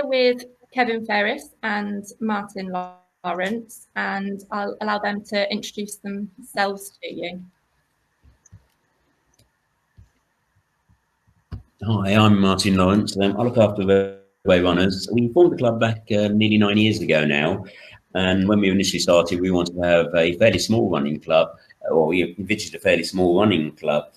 here with Kevin Ferris and Martin Lawrence, and I'll allow them to introduce themselves to you. Hi, I'm Martin Lawrence. I look after the Railway Runners. We formed the club back nearly 9 years ago now. And when we initially started, we wanted to have a fairly small running club, or we envisaged a fairly small running club,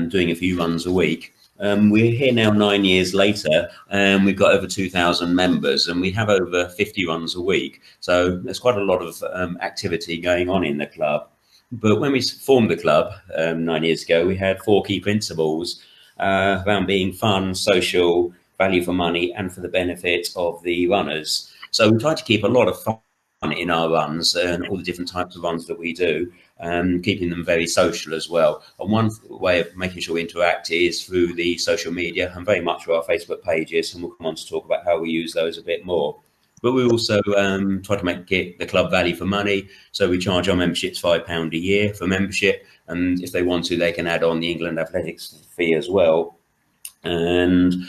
doing a few runs a week. We're here now 9 years later, and we've got over 2,000 members, and we have over 50 runs a week. So there's quite a lot of activity going on in the club. But when we formed the club 9 years ago, we had 4 key principles around being fun, social, value for money, and for the benefit of the runners. So we try to keep a lot of fun in our runs and all the different types of runs that we do, keeping them very social as well. And one way of making sure we interact is through the social media and very much through our Facebook pages, and we'll come on to talk about how we use those a bit more. But we also try to make it the club value for money. So we charge our memberships £5 a year for membership. And if they want to, they can add on the England Athletics fee as well. And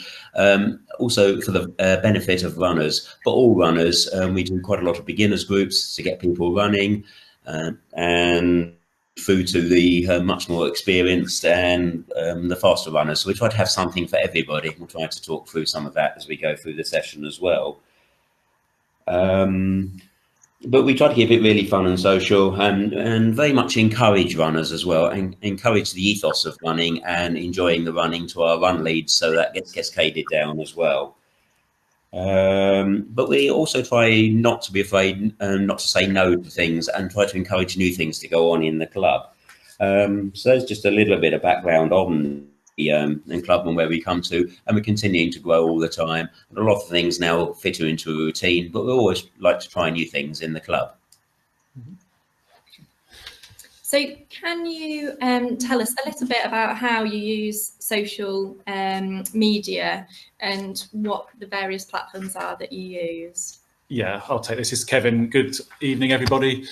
also for the benefit of runners, for all runners, we do quite a lot of beginners groups to get people running, and through to the much more experienced and the faster runners. So we try to have something for everybody. We'll try to talk through some of that as we go through the session as well. But we try to keep it really fun and social, and very much encourage runners as well, and encourage the ethos of running and enjoying the running to our run leads, so that gets cascaded down as well. But we also try not to be afraid and not to say no to things, and try to encourage new things to go on in the club. So there's just a little bit of background on the club and where we come to, and we're continuing to grow all the time. And a lot of things now fit into a routine, but we always like to try new things in the club. So can you tell us a little bit about how you use social media and what the various platforms are that you use? Yeah, I'll take this. This is Kevin. Good evening, everybody.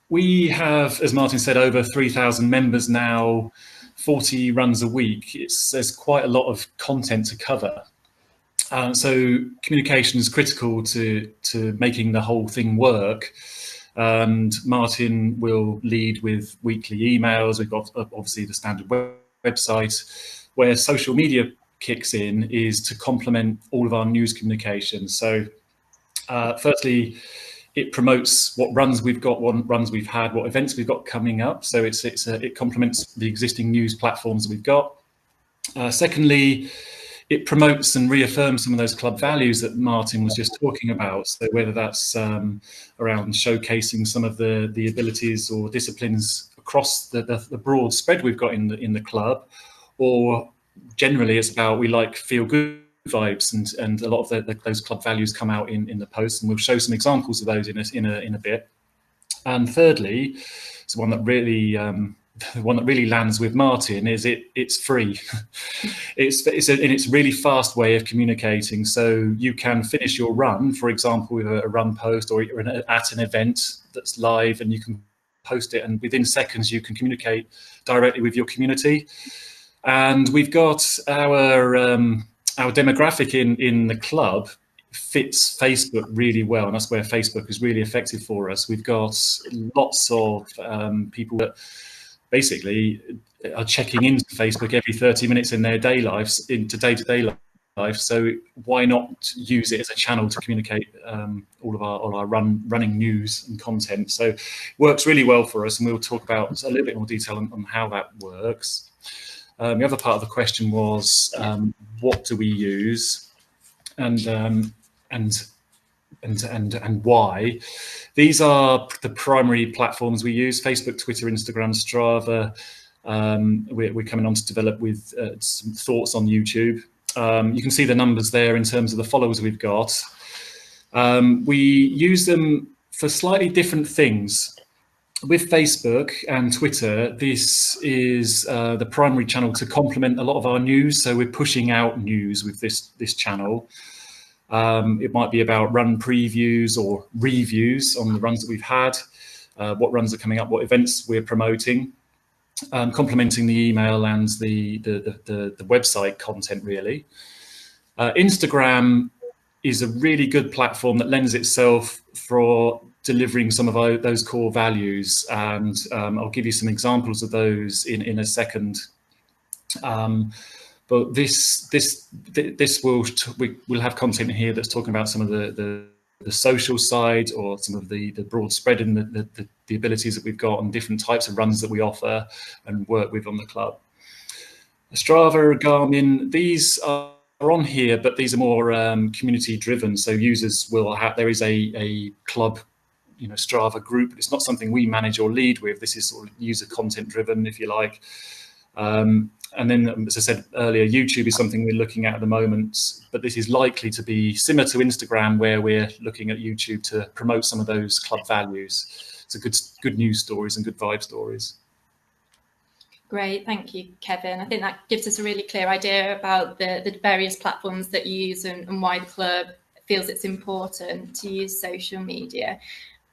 We have, as Martin said, over 3,000 members now, 40 runs a week. There's quite a lot of content to cover. So communication is critical to making the whole thing work. And Martin will lead with weekly emails. We've got obviously the standard website. Where social media kicks in is to complement all of our news communication. So firstly, it promotes what runs we've got, what runs we've had, what events we've got coming up. So it complements the existing news platforms that we've got. Secondly, it promotes and reaffirms some of those club values that Martin was just talking about. So whether that's around showcasing some of the abilities or disciplines across the broad spread we've got in the club, or generally it's about we like feel good vibes, and a lot of those club values come out in the post, and we'll show some examples of those in a bit. And thirdly, it's one that really lands with Martin is it's free. it's really fast way of communicating. So you can finish your run, for example, with a run post, or you're at an event that's live, and you can post it, and within seconds you can communicate directly with your community. And we've got our demographic in the club fits Facebook really well, and that's where Facebook is really effective for us. We've got lots of people that basically are checking into Facebook every 30 minutes in their into day-to-day life. So why not use it as a channel to communicate all our running news and content? So it works really well for us, and we'll talk about a little bit more detail on how that works. The other part of the question was, what do we use, and why? These are the primary platforms we use: Facebook, Twitter, Instagram, Strava. We're coming on to develop with some thoughts on YouTube. You can see the numbers there in terms of the followers we've got. We use them for slightly different things. With Facebook and Twitter, this is the primary channel to complement a lot of our news. So we're pushing out news with this channel. It might be about run previews or reviews on the runs that we've had, what runs are coming up, what events we're promoting, complementing the email and the website content, really. Instagram is a really good platform that lends itself for delivering some of those core values, and I'll give you some examples of those in a second. But we'll have content here that's talking about some of the social side, or some of the broad spread and the abilities that we've got, and different types of runs that we offer and work with on the club. Strava, Garmin, these are on here, but these are more community driven. So users will have, there is a club, Strava group. It's not something we manage or lead with. This is sort of user content driven, if you like. And then, as I said earlier, YouTube is something we're looking at the moment, but this is likely to be similar to Instagram, where we're looking at YouTube to promote some of those club values. So good news stories and good vibe stories. Great, thank you, Kevin. I think that gives us a really clear idea about the various platforms that you use and why the club feels it's important to use social media.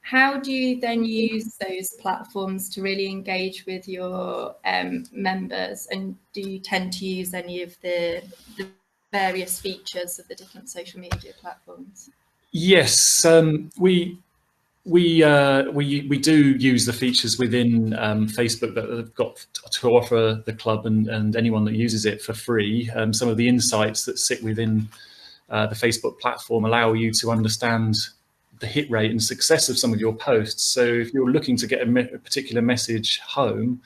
How do you then use those platforms to really engage with your members? And do you tend to use any of the various features of the different social media platforms? Yes, we do use the features within Facebook that have got to offer the club and anyone that uses it for free. Some of the insights that sit within the Facebook platform allow you to understand the hit rate and success of some of your posts. So if you're looking to get a particular message home,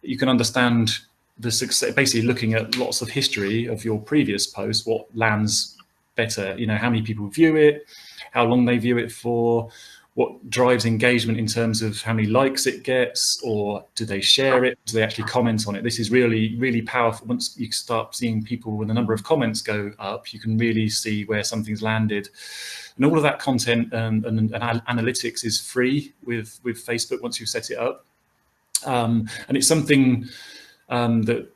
you can understand the success, basically looking at lots of history of your previous post, what lands better, how many people view it, how long they view it for, what drives engagement in terms of how many likes it gets, or do they share it, do they actually comment on it. This is really, really powerful. Once you start seeing people when the number of comments go up, you can really see where something's landed. And all of that content and analytics is free with Facebook once you've set it up. And it's something that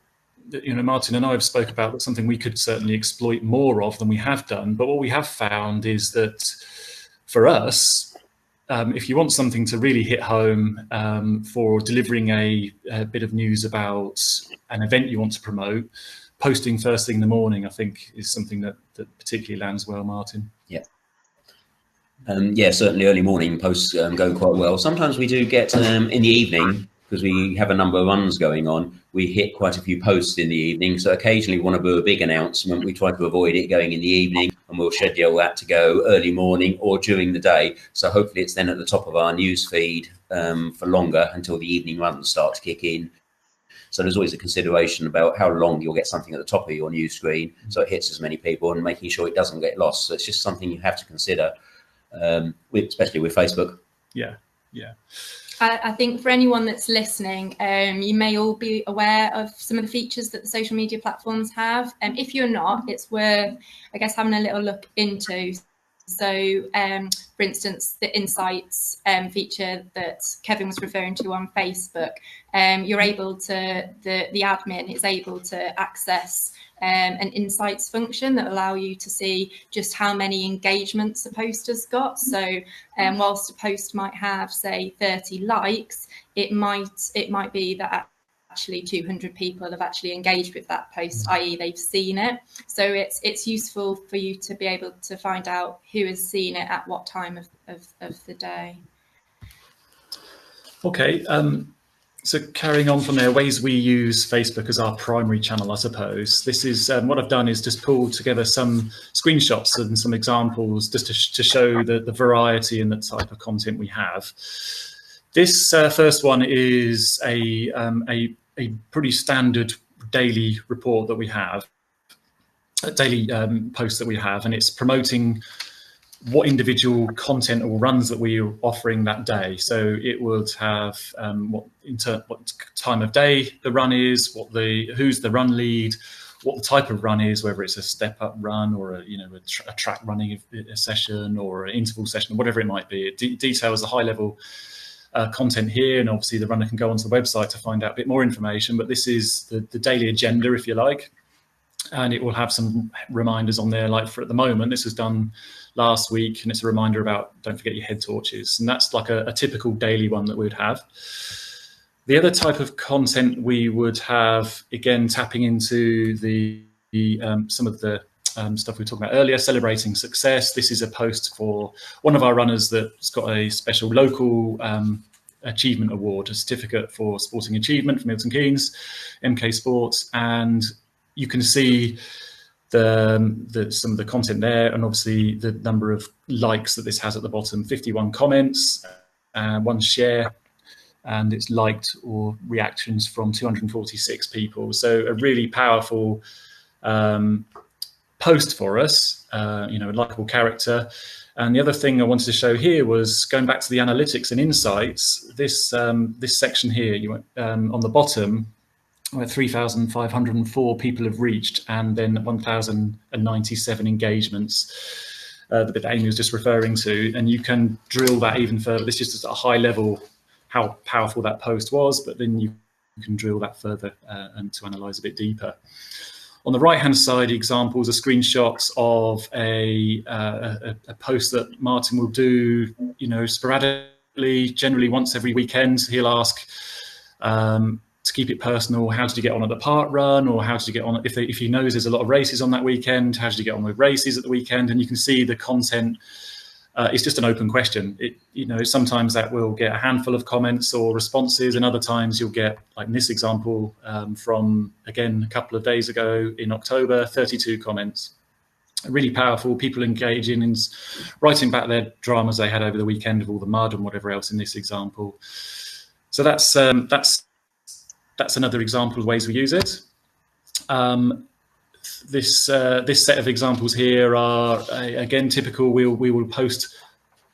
Martin and I have spoke about, that's something we could certainly exploit more of than we have done. But what we have found is that for us, if you want something to really hit home for delivering a bit of news about an event you want to promote, posting first thing in the morning, I think, is something that particularly lands well, Martin. Yeah. Yeah, certainly early morning posts go quite well. Sometimes we do get in the evening, because we have a number of runs going on, we hit quite a few posts in the evening. So occasionally we want to do a big announcement. We try to avoid it going in the evening, and we'll schedule that to go early morning or during the day. So hopefully it's then at the top of our news feed for longer until the evening runs start to kick in. So there's always a consideration about how long you'll get something at the top of your news screen, so it hits as many people, and making sure it doesn't get lost. So it's just something you have to consider, especially with Facebook. Yeah. I think for anyone that's listening, you may all be aware of some of the features that the social media platforms have. If you're not, it's worth, I guess, having a little look into. So, for instance, the insights feature that Kevin was referring to on Facebook, you're able to, the admin is able to access an insights function that allow you to see just how many engagements a post has got. So whilst a post might have, say, 30 likes, it might be that actually 200 people have actually engaged with that post, i.e. they've seen it. So it's useful for you to be able to find out who has seen it at what time of the day. Okay. So carrying on from there, ways we use Facebook as our primary channel, I suppose. This is what I've done is just pull together some screenshots and some examples just to show the variety and the type of content we have. This first one is a pretty standard daily report that we have, a daily post that we have, and it's promoting what individual content or runs that we are offering that day. So it would have what time of day the run is, who's the run lead, what the type of run is, whether it's a step-up run or a track running session or an interval session, or whatever it might be. It details the high-level content here, and obviously the runner can go onto the website to find out a bit more information. But this is the daily agenda, if you like, and it will have some reminders on there. Like for at the moment, this was done last week, and it's a reminder about don't forget your head torches, and that's like a typical daily one that we would have. The other type of content we would have, again tapping into some of the stuff we were talking about earlier, celebrating success. This is a post for one of our runners that's got a special local achievement award, a certificate for sporting achievement for Milton Keynes, MK Sports, and you can see some of the content there, and obviously the number of likes that this has at the bottom. 51 comments, 1 share, and it's liked or reactions from 246 people. So a really powerful post for us, a likable character. And the other thing I wanted to show here was going back to the analytics and insights. This section here, on the bottom, where 3,504 people have reached, and then 1,097 engagements, the bit that Amy was just referring to. And you can drill that even further. This is just at a high level how powerful that post was, but then you can drill that further and to analyze a bit deeper. On the right-hand side, examples are screenshots of a post that Martin will do, sporadically, generally once every weekend. He'll ask, to keep it personal, how did you get on at the park run, or how did you get on if he knows there's a lot of races on that weekend, how did you get on with races at the weekend? And you can see the content. It's just an open question. Sometimes that will get a handful of comments or responses, and other times you'll get, like in this example from, again, a couple of days ago in October, 32 comments. Really powerful, people engaging in writing back their dramas they had over the weekend of all the mud and whatever else in this example. So that's another example of ways we use it. This set of examples here are, again, typical. We will post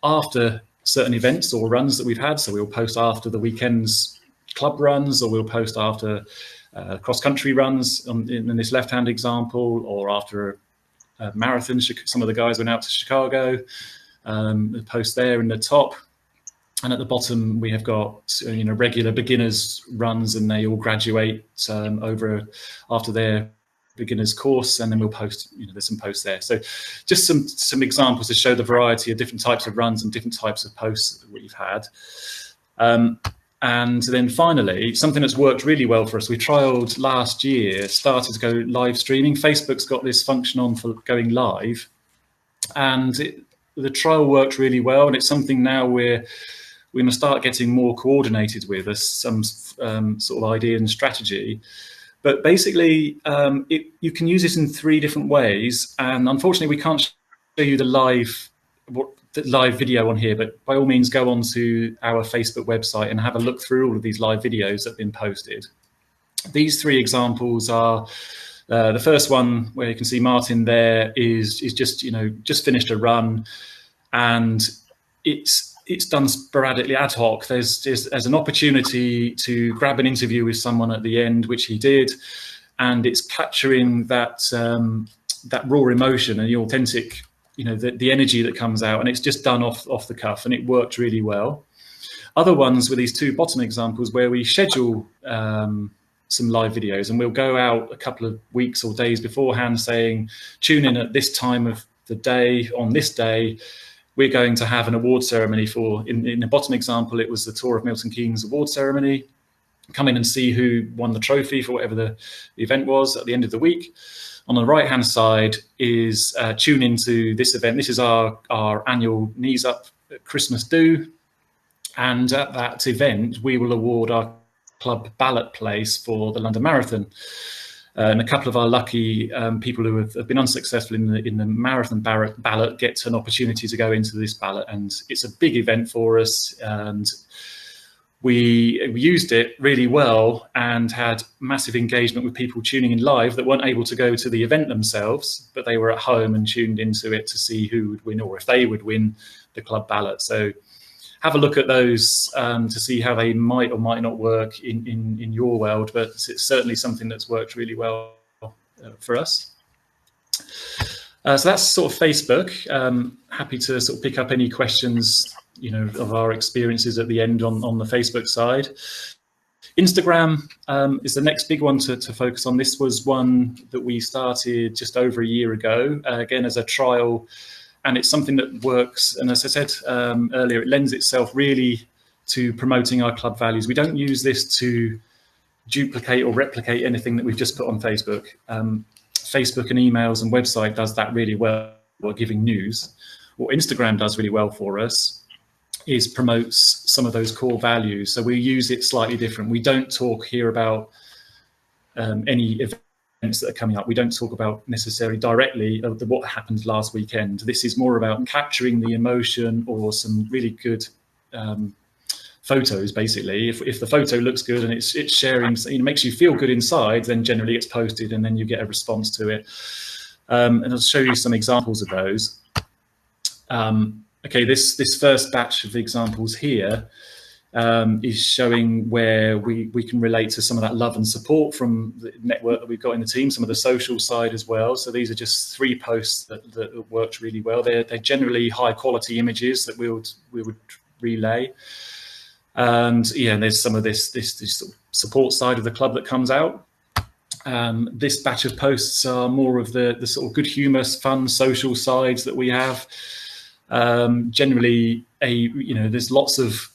after certain events or runs that we've had. So we'll post after the weekend's club runs, or we'll post after cross-country runs in this left-hand example, or after a marathon. Some of the guys went out to Chicago. The post there in the top. And at the bottom, we have got regular beginners runs, and they all graduate after their beginners course, and then we'll post. There's some posts there. So just some examples to show the variety of different types of runs and different types of posts that we've had. And then finally, something that's worked really well for us. We trialed last year, started to go live streaming. Facebook's got this function on for going live, and the trial worked really well. And it's something now we must start getting more coordinated with as some sort of idea and strategy. But basically, you can use this in 3 different ways. And unfortunately, we can't show you the live video on here, but by all means, go onto our Facebook website and have a look through all of these live videos that have been posted. These 3 examples are, the first one where you can see Martin there is just finished a run, and it's done sporadically, ad hoc. There's an opportunity to grab an interview with someone at the end, which he did, and it's capturing that raw emotion and the authentic, the energy that comes out, and it's just done off the cuff, and it worked really well. Other ones were these 2 bottom examples where we schedule some live videos, and we'll go out a couple of weeks or days beforehand saying, tune in at this time of the day on this day. We're going to have an award ceremony for, in the bottom example, it was the Tour of Milton Keynes award ceremony. Come in and see who won the trophy for whatever the event was at the end of the week. On the right-hand side is tune into this event. This is our annual Knees Up Christmas Do. And at that event, we will award our club ballot place for the London Marathon. And a couple of our lucky people who have been unsuccessful in the marathon ballot get an opportunity to go into this ballot, and it's a big event for us. And we used it really well and had massive engagement with people tuning in live that weren't able to go to the event themselves, but they were at home and tuned into it to see who would win, or if they would win the club ballot. So have a look at those to see how they might or might not work in your world, but it's certainly something that's worked really well for us. So that's sort of Facebook. Happy to sort of pick up any questions, of our experiences at the end on the Facebook side. Instagram is the next big one to focus on. This was one that we started just over a year ago, again as a trial. And it's something that works. And as I said earlier, it lends itself really to promoting our club values. We don't use this to duplicate or replicate anything that we've just put on Facebook. Facebook and emails and website does that really well, or giving news. What Instagram does really well for us is promotes some of those core values. So we use it slightly different. We don't talk here about any events that are coming up. We don't talk about necessarily directly what happened last weekend. This is more about capturing the emotion or some really good photos. Basically, if the photo looks good and it's sharing, makes you feel good inside, then generally it's posted and then you get a response to it. And I'll show you some examples of those. Okay, this first batch of examples here is showing where we can relate to some of that love and support from the network that we've got in the team, some of the social side as well. So these are just 3 posts that worked really well. They're generally high quality images that we would relay. And yeah, there's some of this sort of support side of the club that comes out. This batch of posts are more of the sort of good humorous, fun, social sides that we have. Generally, there's lots of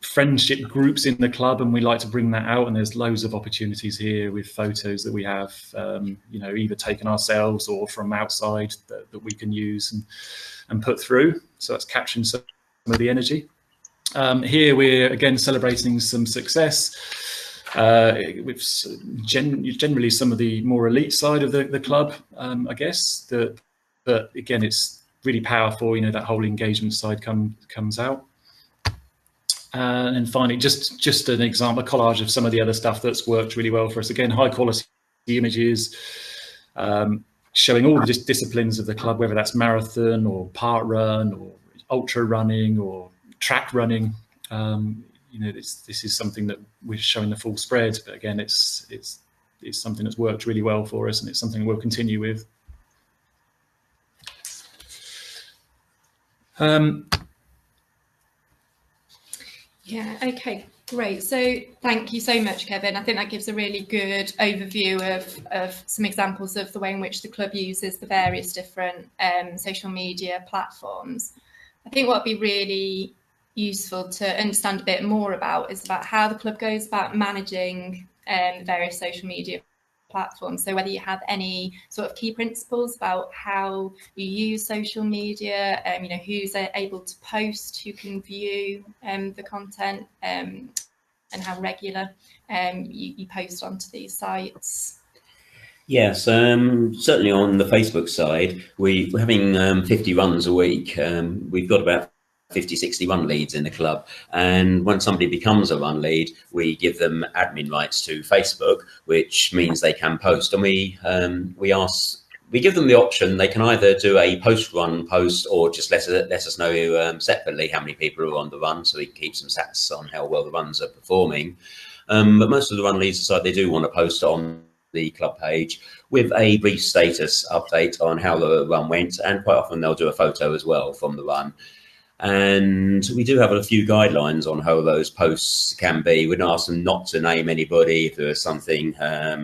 friendship groups in the club, and we like to bring that out. And there's loads of opportunities here with photos that we have, either taken ourselves or from outside that we can use and put through. So that's capturing some of the energy. Here we're again celebrating some success with generally some of the more elite side of the club, I guess. But again, it's really powerful. That whole engagement side comes out. And then finally, just an example, a collage of some of the other stuff that's worked really well for us. Again, high quality images, showing all the disciplines of the club, whether that's marathon or part run or ultra running or track running. This is something that we're showing the full spread, but again, it's something that's worked really well for us, and it's something we'll continue with. Yeah, okay, great. So thank you so much, Kevin. I think that gives a really good overview of some examples of the way in which the club uses the various different social media platforms. I think what would be really useful to understand a bit more about is about how the club goes about managing various social media platforms. So whether you have any sort of key principles about how you use social media, who's able to post, who can view the content, and how regular you post onto these sites. Yes, certainly on the Facebook side, we're having 50 runs a week. We've got about 50, 60 run leads in the club. And when somebody becomes a run lead, we give them admin rights to Facebook, which means they can post. And we give them the option. They can either do a post-run post or just let us know separately how many people are on the run, so we can keep some stats on how well the runs are performing. But most of the run leads decide they do want to post on the club page with a brief status update on how the run went, and quite often they'll do a photo as well from the run. And we do have a few guidelines on how those posts can be. We'd ask them not to name anybody if there's something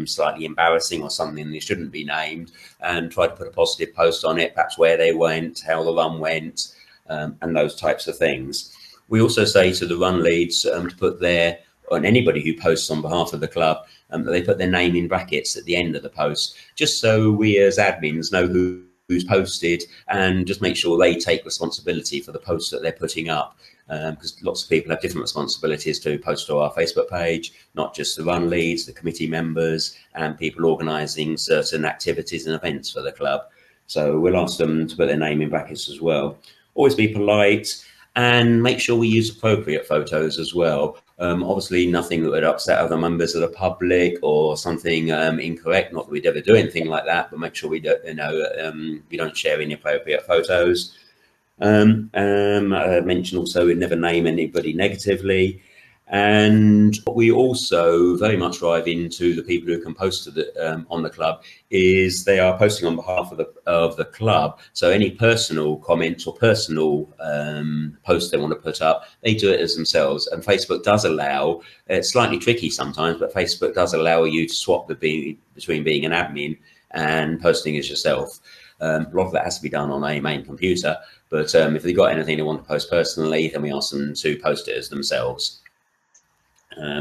slightly embarrassing or something that shouldn't be named, and try to put a positive post on it, perhaps where they went, how the run went, and those types of things. We also say to the run leads to put and anybody who posts on behalf of the club, that they put their name in brackets at the end of the post, just so we as admins know who's posted, and just make sure they take responsibility for the posts that they're putting up, because lots of people have different responsibilities to post to our Facebook page, not just the run leads, the committee members, and people organising certain activities and events for the club. So we'll ask them to put their name in brackets as well. Always be polite and make sure we use appropriate photos as well. Obviously nothing that would upset other members of the public or something incorrect, not that we'd ever do anything like that, but make sure we don't, we don't share inappropriate photos. I mentioned also we'd never name anybody negatively. And what we also very much drive into the people who can post to on the club is they are posting on behalf of the club. So any personal comments or personal posts they want to put up, they do it as themselves. And Facebook does allow, it's slightly tricky sometimes, but Facebook does allow you to swap between being an admin and posting as yourself. A lot of that has to be done on a main computer, but if they've got anything they want to post personally, then we ask them to post it as themselves.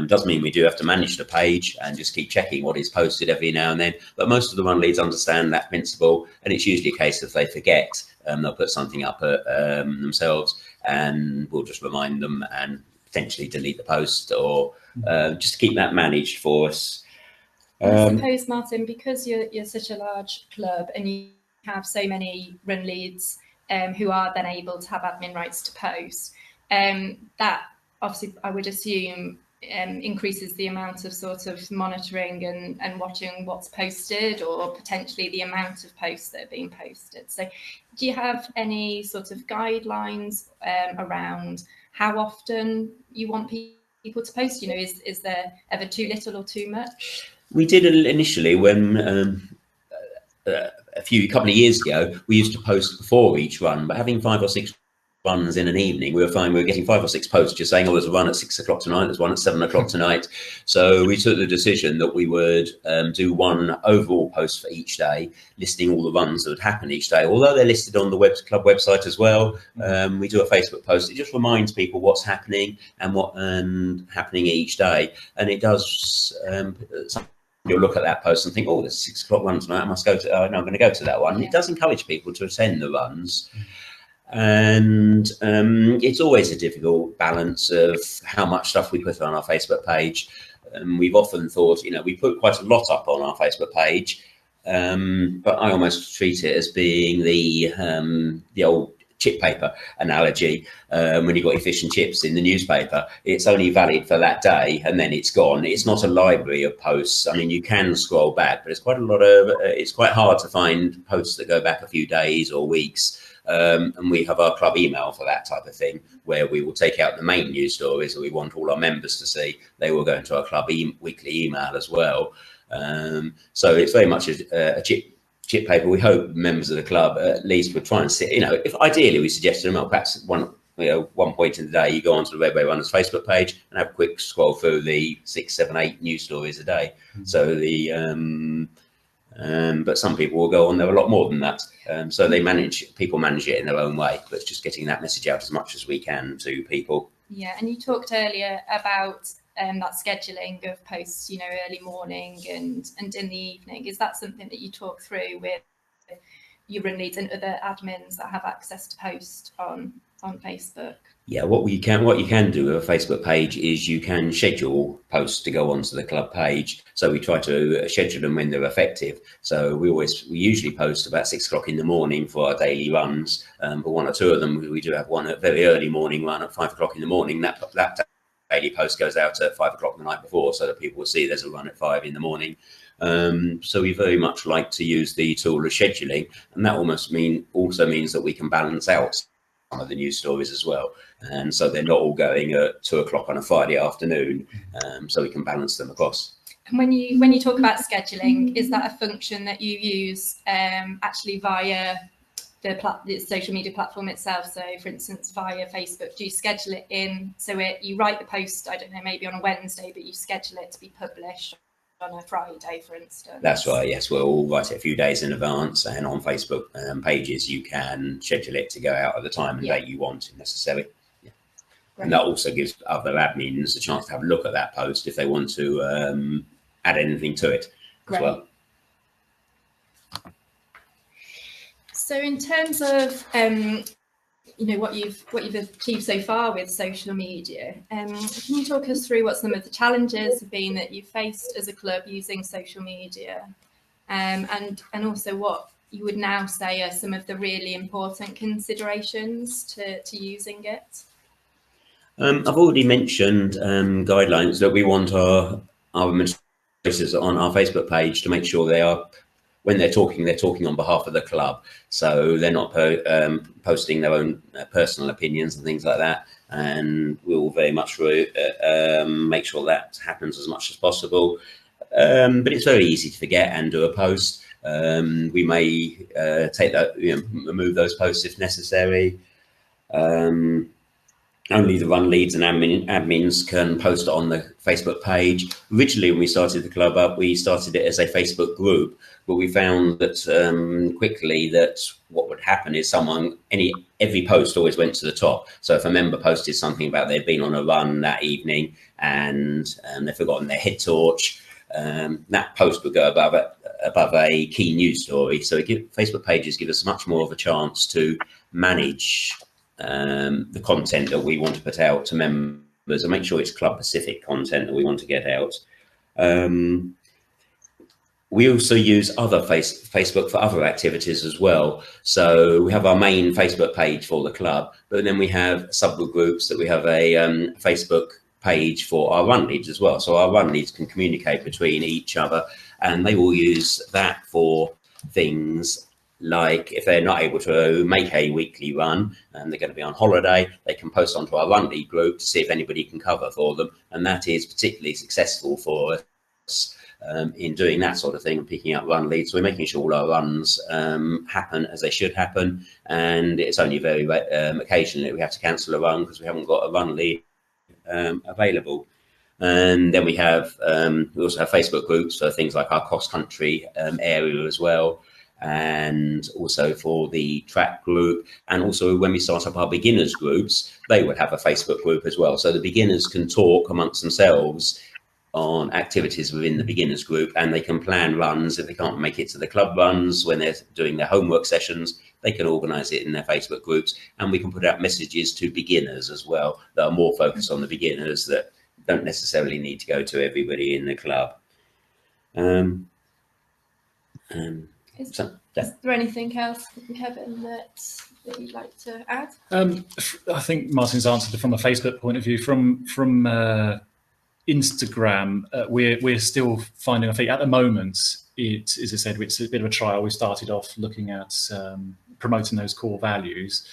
Doesn't mean we do have to manage the page and just keep checking what is posted every now and then, but most of the run leads understand that principle, and it's usually a case if they forget, they'll put something up themselves, and we'll just remind them and potentially delete the post, or just keep that managed for us. I suppose, Martin, because you're such a large club and you have so many run leads who are then able to have admin rights to post, that obviously I would assume increases the amount of sort of monitoring and watching what's posted, or potentially the amount of posts that are being posted. So do you have any sort of guidelines around how often you want people to post? You know, is there ever too little or too much? We did initially when a couple of years ago, we used to post before each run, but having 5 or 6 runs in an evening, we were finding we were getting 5 or 6 posts just saying, oh, there's a run at 6 o'clock tonight, there's one at 7 o'clock tonight. So we took the decision that we would do one overall post for each day, listing all the runs that would happen each day. Although they're listed on the club website as well, we do a Facebook post. It just reminds people what's happening and happening each day. And it does, you'll look at that post and think, oh, there's 6 o'clock run tonight, I must go to, I'm going to go to that one. Yeah. It does encourage people to attend the runs. And it's always a difficult balance of how much stuff we put on our Facebook page. We've often thought, you know, we put quite a lot up on our Facebook page, but I almost treat it as being the old chip paper analogy. When you've got your fish and chips in the newspaper, it's only valid for that day and then it's gone. It's not a library of posts. I mean, you can scroll back, but it's quite a lot of, it's quite hard to find posts that go back a few days or weeks. And we have our club email for that type of thing, where we will take out the main news stories that we want all our members to see. They will go into our club weekly email as well. So it's very much a chip paper. We hope members of the club at least would try and sit, you know, if ideally we suggested them, well, perhaps one point in the day you go onto the Redway Runners Facebook page and have a quick scroll through the 6, 7, 8 news stories a day. So but some people will go on there a lot more than that. So people manage it in their own way, but it's just getting that message out as much as we can to people. Yeah, and you talked earlier about that scheduling of posts, you know, early morning and in the evening. Is that something that you talk through with your run leads and other admins that have access to post on Facebook? Yeah, what you can do with a Facebook page is you can schedule posts to go onto the club page. So we try to schedule them when they're effective. So we usually post about 6 o'clock in the morning for our daily runs. But 1 or 2 of them, we do have one at very early morning run at 5 o'clock in the morning. That daily post goes out at 5 o'clock the night before, so that people will see there's a run at 5 in the morning. So we very much like to use the tool of scheduling, and that also means that we can balance out some of the news stories as well, and so they're not all going at 2 o'clock on a Friday afternoon, so we can balance them across. And when you talk about scheduling, is that a function that you use actually via the social media platform itself? So for instance, via Facebook, do you schedule it in so you write the post, I don't know, maybe on a Wednesday, but you schedule it to be published on a Friday, for instance? That's right, yes. We'll write it a few days in advance, and on Facebook pages you can schedule it to go out at the time and date you want, if necessary. Yeah. And that also gives other admins a chance to have a look at that post if they want to add anything to it as well. So in terms of you know, what you've achieved so far with social media, can you talk us through what some of the challenges have been that you've faced as a club using social media, and also what you would now say are some of the really important considerations to using it? I've already mentioned guidelines that we want our administrators on our Facebook page to make sure they are, when they're talking on behalf of the club. So they're not posting their own personal opinions and things like that. And we'll very much make sure that happens as much as possible. But it's very easy to forget and do a post. We may take that, remove those posts if necessary. only the run leads and admins can post it on the Facebook page. Originally, when we started the club up, we started it as a Facebook group, but we found that quickly that what would happen is every post always went to the top. So if a member posted something about they'd been on a run that evening and they'd forgotten their head torch, that post would go above a key news story. So Facebook pages give us much more of a chance to manage the content that we want to put out to members and make sure it's club specific content that we want to get out. We also use other Facebook for other activities as well. So we have our main Facebook page for the club, but then we have subgroup groups that we have a Facebook page for our run leads as well. So our run leads can communicate between each other, and they will use that for things like if they're not able to make a weekly run and they're going to be on holiday, they can post onto our run lead group to see if anybody can cover for them. And that is particularly successful for us in doing that sort of thing and picking up run leads. So we're making sure all our runs happen as they should happen. And it's only very occasionally we have to cancel a run because we haven't got a run lead available. And then we also have Facebook groups for things like our cross country area as well, and also for the track group. And also when we start up our beginners groups, they would have a Facebook group as well. So the beginners can talk amongst themselves on activities within the beginners group, and they can plan runs. If they can't make it to the club runs when they're doing their homework sessions, they can organise it in their Facebook groups, and we can put out messages to beginners as well that are more focused on the beginners that don't necessarily need to go to everybody in the club. Is there anything else, Kevin, that you'd like to add? I think Martin's answered it from a Facebook point of view. From Instagram, we're still finding our feet at the moment. As I said, it's a bit of a trial. We started off looking at promoting those core values,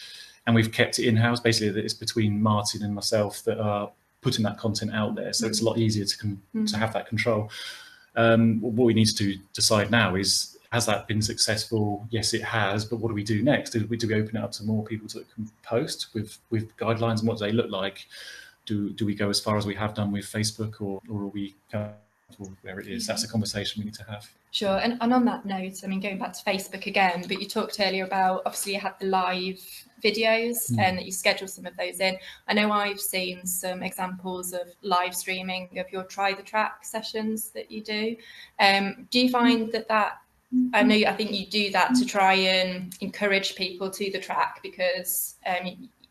and we've kept it in-house. Basically, it's between Martin and myself that are putting that content out there, so it's a lot easier to have that control. What we need to decide now is, has that been successful? Yes, it has, but what do we do next? Do we open it up to more people that can post with guidelines, and what do they look like? Do we go as far as we have done with Facebook, or are we where it is? That's a conversation we need to have. Sure. And on that note, I mean, going back to Facebook again, but you talked earlier about, obviously you had the live videos and that you schedule some of those in. I know I've seen some examples of live streaming of your try the track sessions that you do. Do you find that I think you do that to try and encourage people to the track, because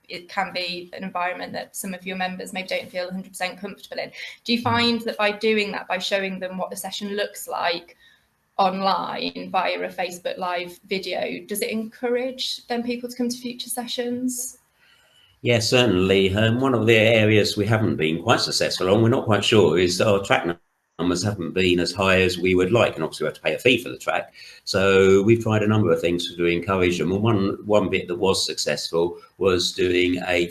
it can be an environment that some of your members maybe don't feel 100% comfortable in. Do you find that by doing that, by showing them what the session looks like online via a Facebook live video, does it encourage then people to come to future sessions? Yeah, certainly. One of the areas we haven't been quite successful on, we're not quite sure, is our track numbers haven't been as high as we would like, and obviously we have to pay a fee for the track. So we've tried a number of things to encourage them. And one bit that was successful was doing a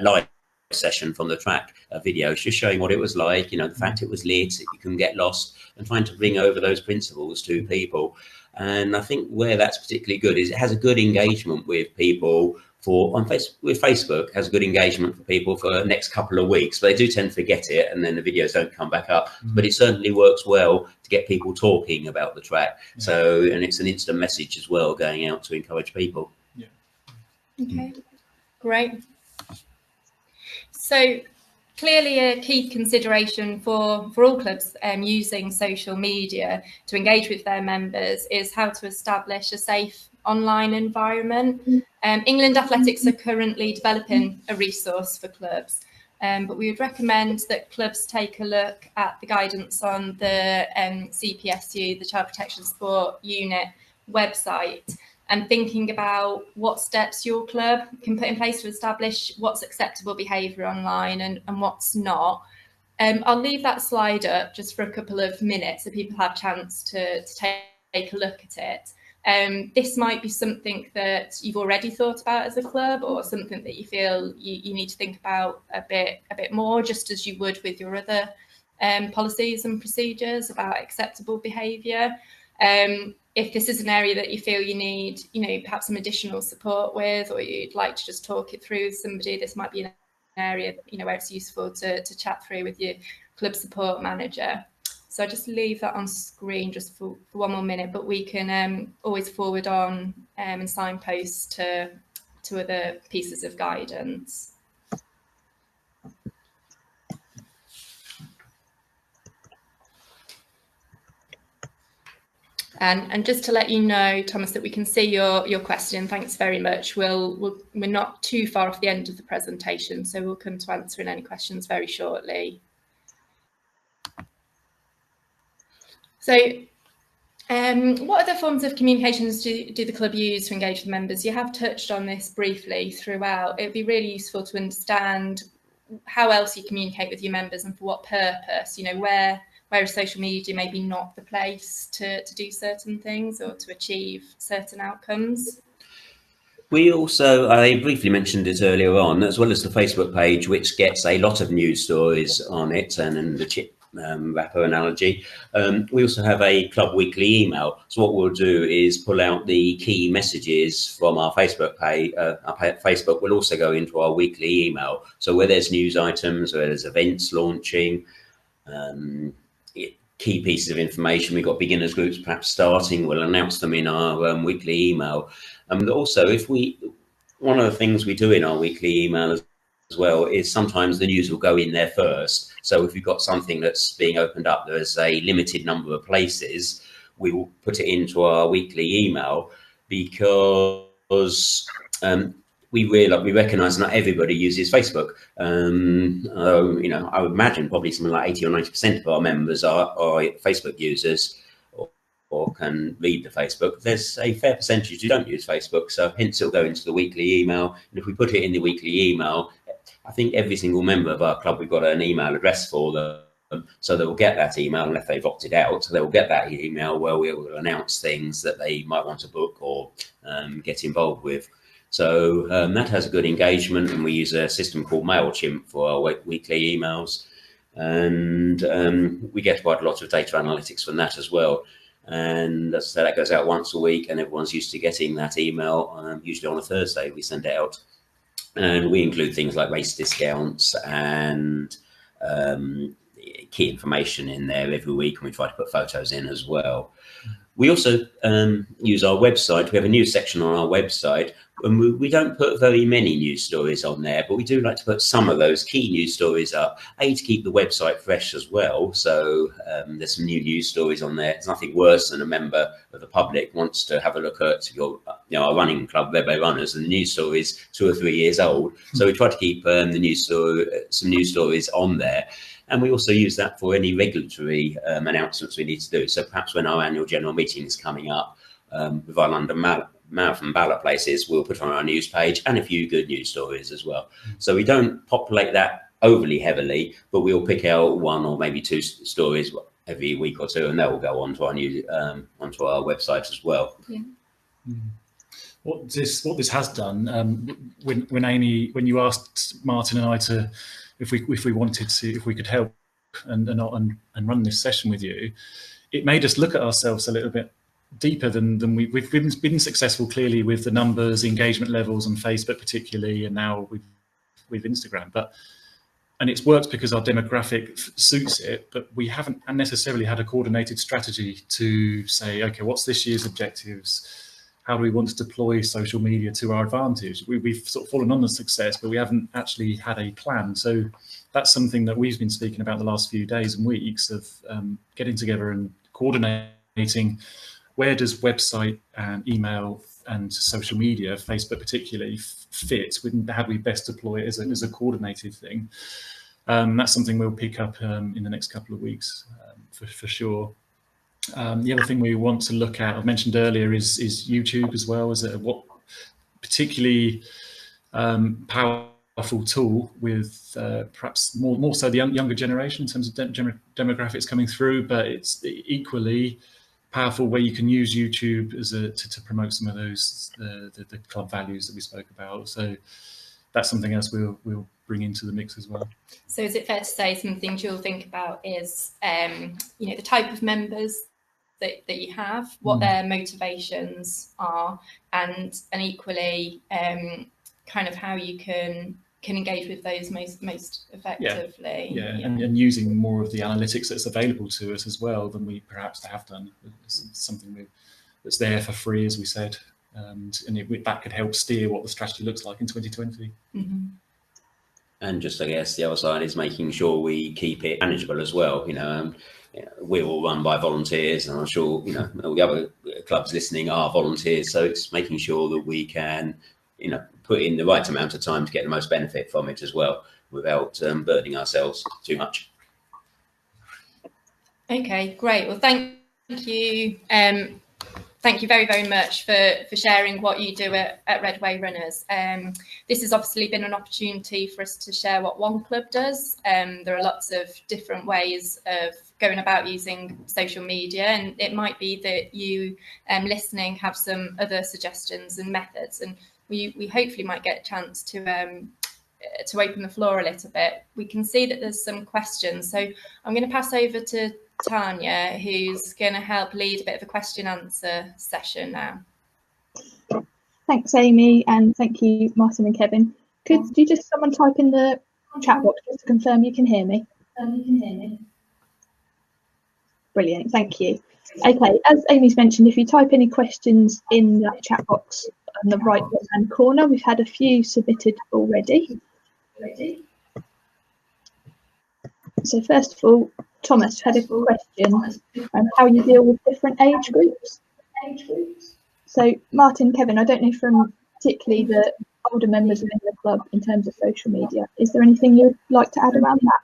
live session from the track, a video just showing what it was like, the fact it was lit, you couldn't get lost, and trying to bring over those principles to people. And I think where that's particularly good is it has a good engagement with people with Facebook, has a good engagement for people for the next couple of weeks, but they do tend to forget it, and then the videos don't come back up. But it certainly works well to get people talking about the track. So, and it's an instant message as well going out to encourage people. Yeah. Okay, great. So clearly a key consideration for all clubs using social media to engage with their members is how to establish a safe online environment. England Athletics are currently developing a resource for clubs, but we would recommend that clubs take a look at the guidance on the CPSU, the Child Protection Sport Unit website, and thinking about what steps your club can put in place to establish what's acceptable behaviour online and what's not. I'll leave that slide up just for a couple of minutes so people have a chance to take a look at it. This might be something that you've already thought about as a club, or something that you feel you need to think about a bit more, just as you would with your other policies and procedures about acceptable behaviour. If this is an area that you feel you need, perhaps some additional support with, or you'd like to just talk it through with somebody, this might be an area, you know, where it's useful to chat through with your club support manager. So I just leave that on screen just for one more minute, but we can always forward on and signpost to other pieces of guidance. And just to let you know, Thomas, that we can see your question. Thanks very much. We're not too far off the end of the presentation, so we'll come to answering any questions very shortly. So what other forms of communications do the club use to engage with members? You have touched on this briefly throughout. It'd be really useful to understand how else you communicate with your members and for what purpose, you know, where is social media maybe not the place to do certain things or to achieve certain outcomes? We also, I briefly mentioned it earlier on, as well as the Facebook page, which gets a lot of news stories on it, and the chip wrapper analogy. We also have a club weekly email. So what we'll do is pull out the key messages from our Facebook page. Facebook will also go into our weekly email. So where there's news items, where there's events launching, key pieces of information. We've got beginners groups perhaps starting, we'll announce them in our weekly email. And also, one of the things we do in our weekly email as well is sometimes the news will go in there first. So if we've got something that's being opened up, there's a limited number of places, we will put it into our weekly email, because we recognise not everybody uses Facebook. You know, I would imagine probably something like 80 or 90% of our members are Facebook users or can read the Facebook. There's a fair percentage who don't use Facebook, so hence it'll go into the weekly email. And if we put it in the weekly email, I think every single member of our club, we've got an email address for them, so they will get that email unless they've opted out. So they will get that email where we will announce things that they might want to book or get involved with. So that has a good engagement, and we use a system called MailChimp for our weekly emails, and we get quite a lot of data analytics from that as well. And as I said, that goes out once a week, and everyone's used to getting that email. Usually on a Thursday we send it out, and we include things like race discounts and key information in there every week, and we try to put photos in as well. We also use our website. We have a news section on our website, and we don't put very many news stories on there, but we do like to put some of those key news stories up, to keep the website fresh as well. So there's some new news stories on there. There's nothing worse than a member of the public wants to have a look at our running club, Red Runners, and the news story is 2 or 3 years old. So we try to keep some news stories on there. And we also use that for any regulatory announcements we need to do. So perhaps when our annual general meeting is coming up with our London Marathon ballot places, we'll put on our news page and a few good news stories as well. So we don't populate that overly heavily, but we'll pick out 1 or maybe 2 stories every week or 2, and that will go onto our onto our website as well. Yeah. What this has done, when you asked Martin and I if we could help and run this session with you, it made us look at ourselves a little bit deeper than we've been successful clearly with the numbers, engagement levels on Facebook particularly, and now with Instagram. And it's worked because our demographic suits it, but we haven't necessarily had a coordinated strategy to say, okay, what's this year's objectives? How do we want to deploy social media to our advantage? We've sort of fallen on the success, but we haven't actually had a plan. So that's something that we've been speaking about the last few days and weeks of getting together and coordinating. Where does website and email and social media, Facebook particularly, fit? How do we best deploy it as a coordinated thing? That's something we'll pick up in the next couple of weeks for sure. The other thing we want to look at, I've mentioned earlier, is YouTube as well as what particularly powerful tool with perhaps more so the younger generation in terms of demographics coming through, but it's equally powerful where you can use YouTube as to promote some of those the club values that we spoke about. So that's something else we'll bring into the mix as well. So is it fair to say some things you'll think about is the type of members that you have, what their motivations are, and equally kind of how you can can engage with those most effectively. Yeah. And using more of the analytics that's available to us as well than we perhaps have done. It's something that's there for free, as we said, and that could help steer what the strategy looks like in 2020. Mm-hmm. And just, I guess, the other side is making sure we keep it manageable as well. We're all run by volunteers, and I'm sure, all the other clubs listening are volunteers. So it's making sure that we can, put in the right amount of time to get the most benefit from it as well, without burdening ourselves too much. Okay, great. Well, thank you. Thank you very, very much for sharing what you do at Redway Runners. This has obviously been an opportunity for us to share what one club does. There are lots of different ways of going about using social media, and it might be that you listening have some other suggestions and methods, and we hopefully might get a chance to open the floor a little bit. We can see that there's some questions, so I'm going to pass over to Tanya, who's going to help lead a bit of a question answer session now. Thanks, Amy, and thank you, Martin and Kevin. Could you just someone type in the chat box just to confirm you can hear me? Brilliant, thank you. Okay, as Amy's mentioned, if you type any questions in that chat box on the right hand corner, we've had a few submitted already. So first of all, Thomas had a question on how you deal with different age groups. So Martin, Kevin, I don't know from particularly the older members within the club in terms of social media, is there anything you'd like to add around that?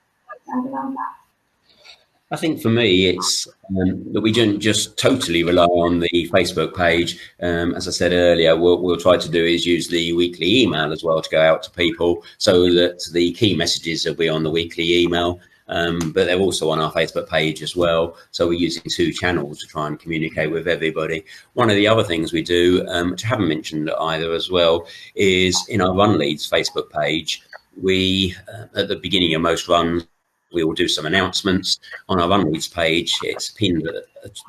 I think for me, it's that we don't just totally rely on the Facebook page. As I said earlier, what we'll try to do is use the weekly email as well to go out to people, so that the key messages will be on the weekly email, but they're also on our Facebook page as well. So we're using two channels to try and communicate with everybody. One of the other things we do, which I haven't mentioned either as well, is in our Run Leads Facebook page, we, at the beginning of most runs, we will do some announcements on our Run Leads page. It's pinned,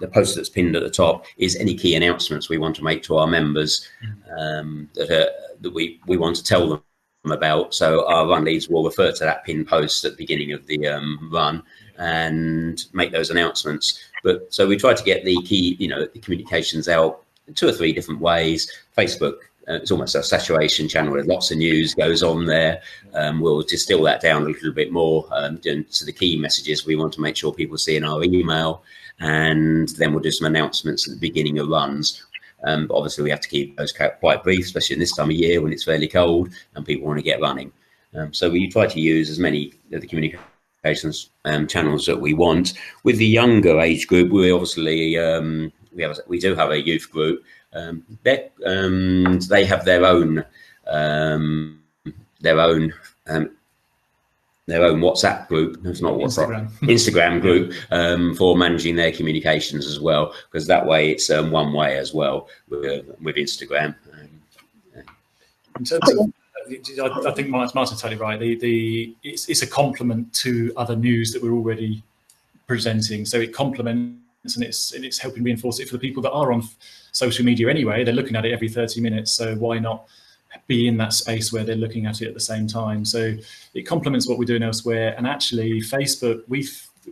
the post that's pinned at the top is any key announcements we want to make to our members that we want to tell them about. So our Run Leads will refer to that pinned post at the beginning of the run and make those announcements. But so we try to get the key, the communications out 2 or 3 different ways. Facebook, it's almost a saturation channel with lots of news goes on there. We'll distill that down a little bit more to the key messages we want to make sure people see in our email, and then we'll do some announcements at the beginning of runs. But obviously we have to keep those quite brief, especially in this time of year when it's fairly cold and people want to get running. So we try to use as many of the communications channels that we want. With the younger age group, we obviously we do have a youth group. They have their own WhatsApp group. It's not WhatsApp, Instagram group for managing their communications as well, because that way it's one way as well with Instagram. In terms of, I think Martin's totally right. It's a complement to other news that we're already presenting, so it complements and it's helping reinforce it for the people that are on social media anyway. They're looking at it every 30 minutes, so why not be in that space where they're looking at it at the same time? So it complements what we're doing elsewhere. And actually Facebook,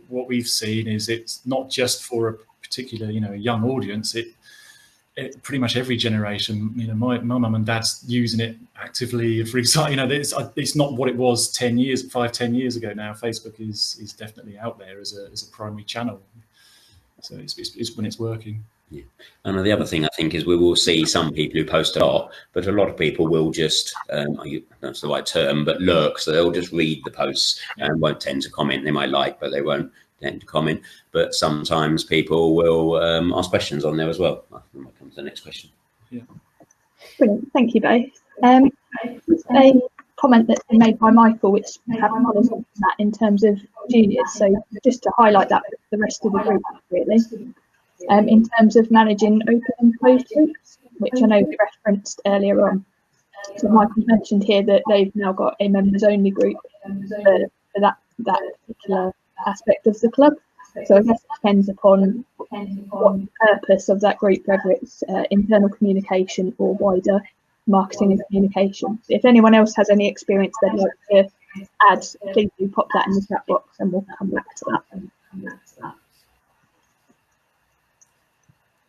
what we've seen is it's not just for a particular young audience. It pretty much every generation, my mum and dad's using it actively. For example, it's not what it was 5-10 years ago now. Facebook is definitely out there as a primary channel. So it's when it's working. Yeah. And the other thing I think is we will see some people who post a lot, but a lot of people will just, that's the right term, but lurk. So they'll just read the posts and won't tend to comment. They might like, but they won't tend to comment. But sometimes people will ask questions on there as well. I might come to the next question. Yeah. Brilliant. Thank you both. A comment that's been made by Michael, which follows on from that in terms of juniors. So just to highlight that for the rest of the group, really. In terms of managing open and closed groups, which I know we referenced earlier on. So Michael mentioned here that they've now got a members only group for that particular aspect of the club. So I guess it depends upon what the purpose of that group, whether it's internal communication or wider marketing and communication. If anyone else has any experience they'd like to add, please do pop that in the chat box and we'll come back to that.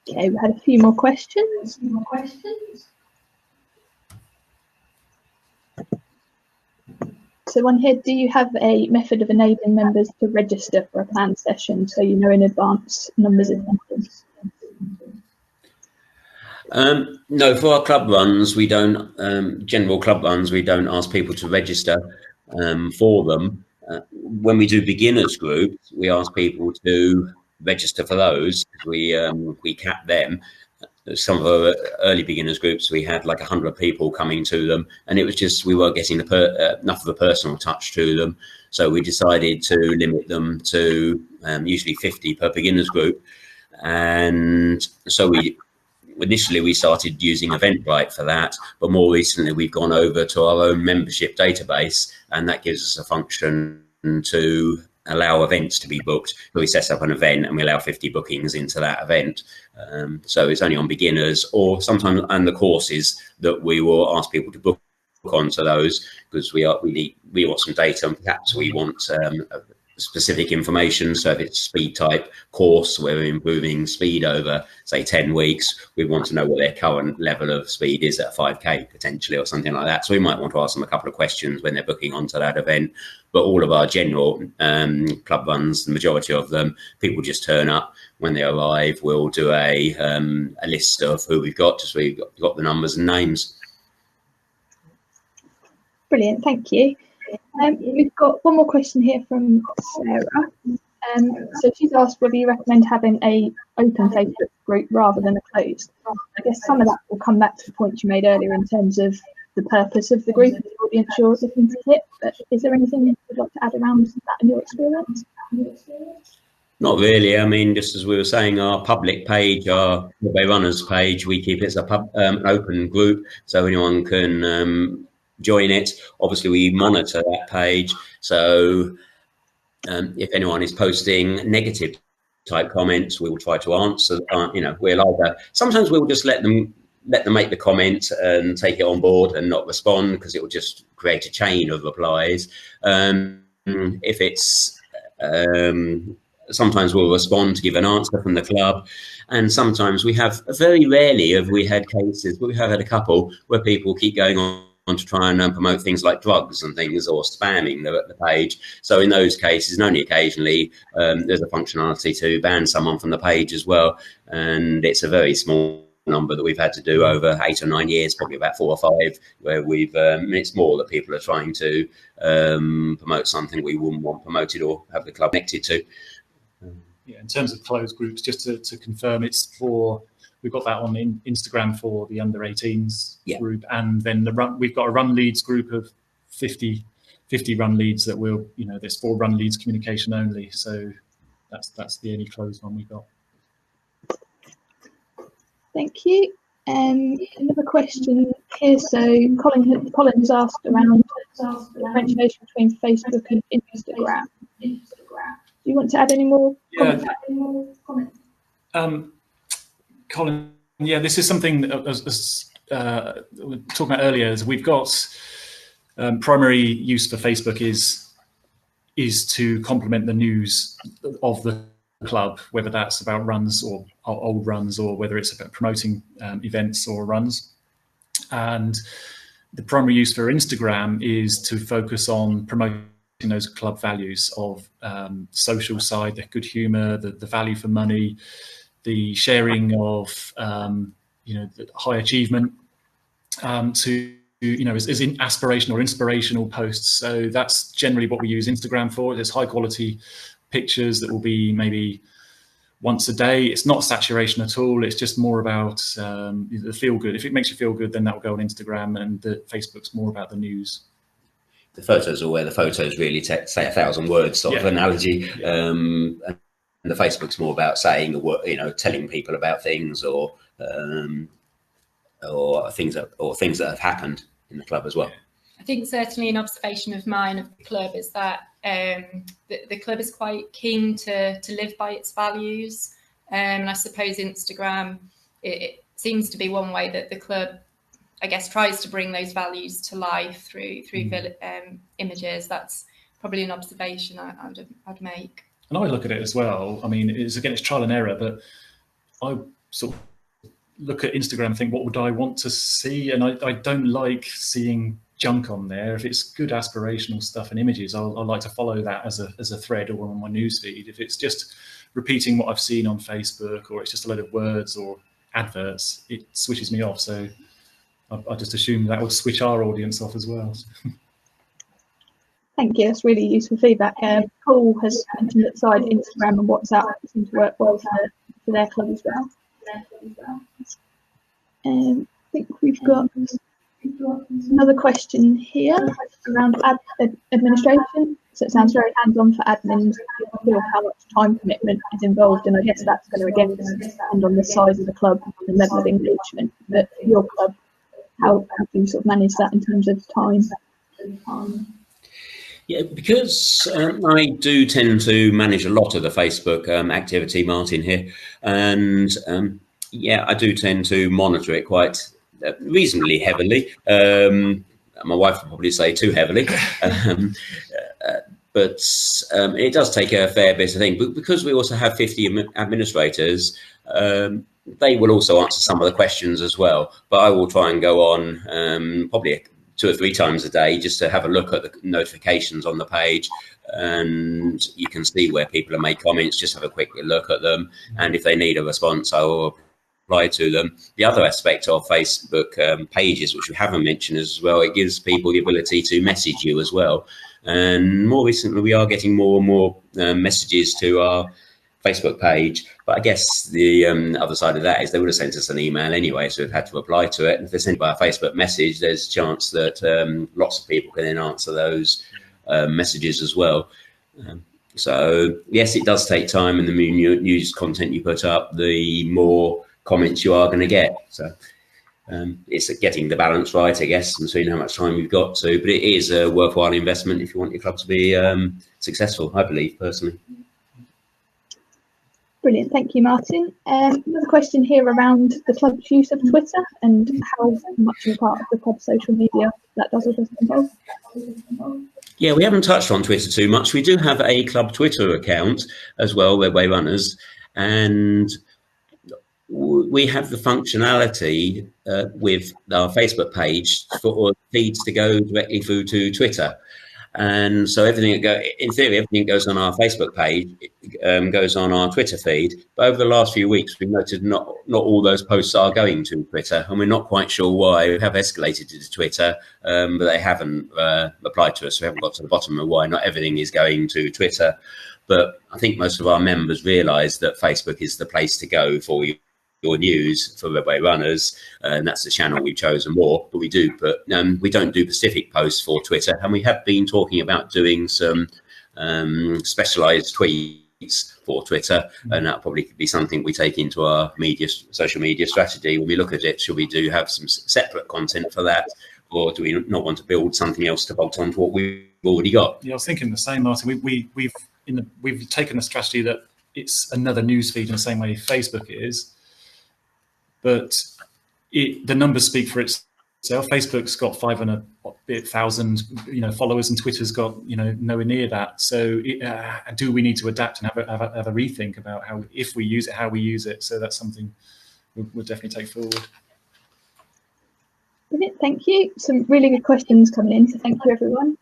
Okay, we had a few more questions. So one here, do you have a method of enabling members to register for a planned session so you know in advance numbers of attendance? No, for our club runs, we don't, general club runs, we don't ask people to register for them. When we do beginners groups, we ask people to register for those. We cap them. Some of our early beginners groups, we had like 100 people coming to them, and it was just, we weren't getting enough of a personal touch to them. So we decided to limit them to usually 50 per beginners group. And so initially we started using Eventbrite for that, but more recently we've gone over to our own membership database, and that gives us a function to allow events to be booked. We set up an event and we allow 50 bookings into that event. So it's only on beginners, or sometimes and the courses that we will ask people to book onto those, because we want some data, and perhaps we want specific information. So if it's speed type course where we're improving speed over say 10 weeks, we want to know what their current level of speed is at 5k potentially, or something like that. So we might want to ask them a couple of questions when they're booking onto that event. But all of our general club runs, the majority of them, people just turn up. When they arrive, we'll do a list of who we've got, just so we've got the numbers and names. Brilliant, thank you. We've got one more question here from Sarah. So she's asked whether you recommend having an open Facebook group rather than a closed. I guess some of that will come back to the point you made earlier in terms of the purpose of the group and the audience you're looking to hit. But is there anything you'd like to add around that in your experience? Not really. I mean, just as we were saying, our public page, our Club Runners page, we keep it as an open group, so anyone can join it. Obviously, we monitor that page, so if anyone is posting negative type comments, we will try to answer. We'll either, sometimes we'll just let them make the comment and take it on board and not respond, because it will just create a chain of replies. If it's sometimes we'll respond to give an answer from the club, and sometimes very rarely have we had cases, but we have had a couple where people keep going on to try and promote things like drugs and things, or spamming the page. So in those cases, and only occasionally, there's a functionality to ban someone from the page as well, and it's a very small number that we've had to do over 8 or 9 years, probably about 4 or 5, where it's more that people are trying to promote something we wouldn't want promoted or have the club connected to. Yeah, in terms of closed groups, just to confirm, it's we've got that on Instagram for the under 18s group, and then we've got a run leads group of 50 run leads that there's 4 run leads communication only, so that's the only closed one we've got. Thank you. Another question here. So Colin has asked around the differentiation between Facebook and Instagram. Do you want to add any more comments? Colin, yeah, this is something that was we were talking about earlier. Is we've got primary use for Facebook is to complement the news of the club, whether that's about runs or old runs, or whether it's about promoting events or runs. And the primary use for Instagram is to focus on promoting those club values of social side, the good humour, the value for money, the sharing of the high achievement, to as in aspirational or inspirational posts. So that's generally what we use Instagram for. There's high quality pictures that will be maybe once a day. It's not saturation at all. It's just more about the feel good. If it makes you feel good, then that will go on Instagram, and the Facebook's more about the news. The photos are where the photos really say 1,000 words sort of analogy. And the Facebook's more about saying, telling people about things or things that have happened in the club as well. I think certainly an observation of mine of the club is that the club is quite keen to live by its values. And I suppose Instagram, it seems to be one way that the club I guess, tries to bring those values to life through images. That's probably an observation I'd make. And I look at it as well. I mean, it's trial and error, but I sort of look at Instagram and think, what would I want to see? And I don't like seeing junk on there. If it's good aspirational stuff and images, I'll like to follow that as a thread or on my newsfeed. If it's just repeating what I've seen on Facebook, or it's just a load of words or adverts, it switches me off. So I just assume that would switch our audience off as well. Thank you. That's really useful feedback. Paul has mentioned that side Instagram and WhatsApp seem to work well for their club as well. I think we've got another question here around administration. So it sounds very hands-on for admins. I feel how much time commitment is involved, and I guess that's going to again depend on the size of the club and the level of engagement. But for your club, how do you sort of manage that in terms of time? Yeah, because I do tend to manage a lot of the Facebook activity, Martin here, and yeah, I do tend to monitor it quite reasonably heavily. My wife would probably say too heavily, but it does take a fair bit of thing. But because we also have 50 administrators, they will also answer some of the questions as well. But I will try and go on probably 2 or 3 times a day just to have a look at the notifications on the page, and you can see where people have made comments. Just have a quick look at them, and if they need a response, I will reply to them. The other aspect of Facebook pages, which we haven't mentioned as well, it gives people the ability to message you as well. And more recently, we are getting more and more messages to our Facebook page. But I guess the other side of that is they would have sent us an email anyway, so we've had to reply to it. And if they're sent by a Facebook message, there's a chance that lots of people can then answer those messages as well. So yes, it does take time, and the more news content you put up, the more comments you are going to get. So it's getting the balance right, I guess, and seeing how much time you've got to. But it is a worthwhile investment if you want your club to be successful, I believe, personally. Brilliant, thank you, Martin. Another question here around the club's use of Twitter and how much of a part of the club's social media that does or doesn't involve. Yeah, we haven't touched on Twitter too much. We do have a club Twitter account as well, Redway Runners, and we have the functionality with our Facebook page for feeds to go directly through to Twitter. And so everything goes on our Facebook page, goes on our Twitter feed. But over the last few weeks, we've noted not all those posts are going to Twitter, and we're not quite sure why. We have escalated it to Twitter, but they haven't replied to us. So we haven't got to the bottom of why not everything is going to Twitter. But I think most of our members realise that Facebook is the place to go for your news for Redway Runners, and that's the channel we've chosen more. But we don't do specific posts for Twitter, and we have been talking about doing some specialised tweets for Twitter, and that probably could be something we take into our social media strategy when we look at it. Should we have some separate content for that, or do we not want to build something else to bolt on to what we've already got? Yeah, I was thinking the same, Martin. We've taken a strategy that it's another newsfeed in the same way Facebook is. But the numbers speak for itself. Facebook's got 500,000, followers, and Twitter's got, nowhere near that. So, do we need to adapt and have a rethink about if we use it, how we use it? So that's something we'll definitely take forward. Brilliant, thank you. Some really good questions coming in, so thank you, everyone.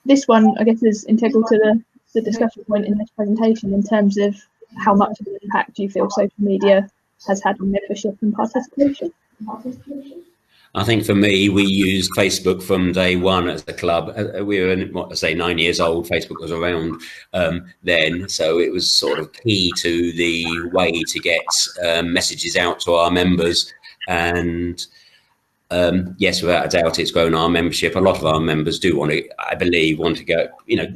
This one, I guess, is integral to the discussion point in this presentation in terms of how much of an impact do you feel social media has had on membership and participation? I think for me, we used Facebook from day one as a club. We were, 9 years old. Facebook was around then, so it was sort of key to the way to get messages out to our members. And yes, without a doubt, it's grown our membership. A lot of our members do want to go,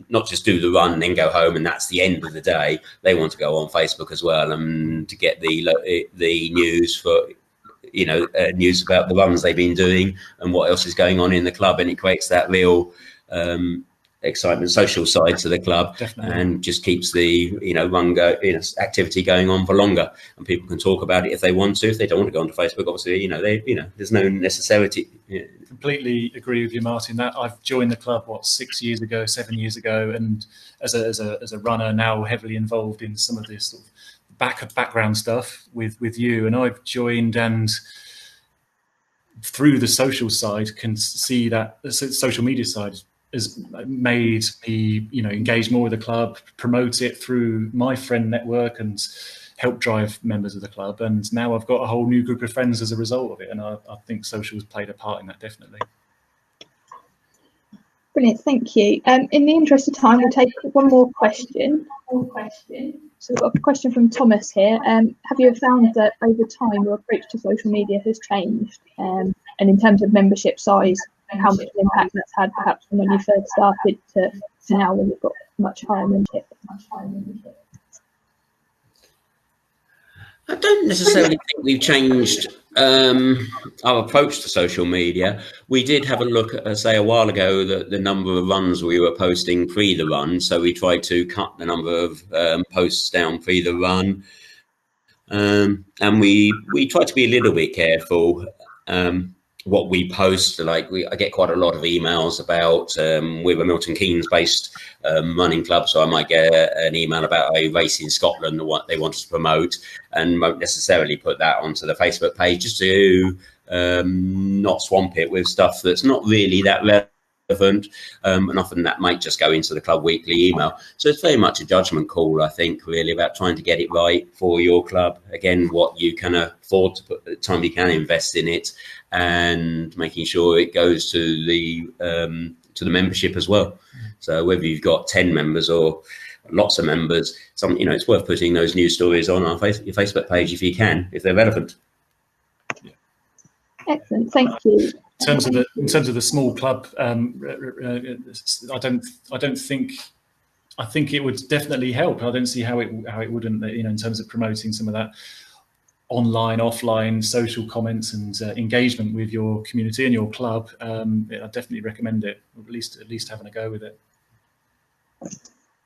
not just do the run and then go home and that's the end of the day. They want to go on Facebook as well and to get the news for, news about the runs they've been doing and what else is going on in the club. And it creates that real excitement, social side to the club. Definitely. And just keeps the activity going on for longer, and people can talk about it if they want to. If they don't want to go onto Facebook, obviously, there's no necessity. Completely agree with you, Martin. That I've joined the club 7 years ago, and as a runner now heavily involved in some of this sort of background stuff with you, and I've joined, and through the social side can see that the social media side has made me engage more with the club, promote it through my friend network, and help drive members of the club. And now I've got a whole new group of friends as a result of it, and I think social has played a part in that, definitely. Brilliant, thank you. In the interest of time, we'll take one more question. So we've got a question from Thomas here. Have you found that over time your approach to social media has changed? And in terms of membership size, how much impact that's had perhaps from when you first started to now when you've got much higher membership? I don't necessarily think we've changed our approach to social media. We did have a look at, say, a while ago, the number of runs we were posting pre the run. So we tried to cut the number of posts down pre the run. And we tried to be a little bit careful what we post. Like I get quite a lot of emails about we're a Milton Keynes based running club, so I might get an email about a race in Scotland or what they want to promote, and won't necessarily put that onto the Facebook page, just to not swamp it with stuff that's not really that relevant. And often that might just go into the club weekly email. So it's very much a judgment call, I think, really, about trying to get it right for your club. Again, what you can afford to put, the time you can invest in it, and making sure it goes to the membership as well. So whether you've got 10 members or lots of members, it's worth putting those news stories on your Facebook page if you can, if they're relevant. Excellent, thank you. In terms of the small club, I think it would definitely help. I don't see how it wouldn't, in terms of promoting some of that online, offline, social comments and engagement with your community and your club. I definitely recommend it, or at least having a go with it.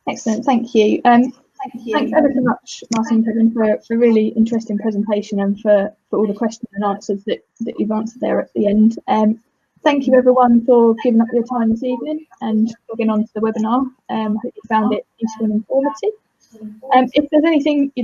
Excellent, thank you. Thanks ever so much, Martin and Kevin, for a really interesting presentation, and for all the questions and answers that you've answered there at the end. Thank you everyone for giving up your time this evening and logging on to the webinar. I hope you found it useful and informative. If there's anything you'd like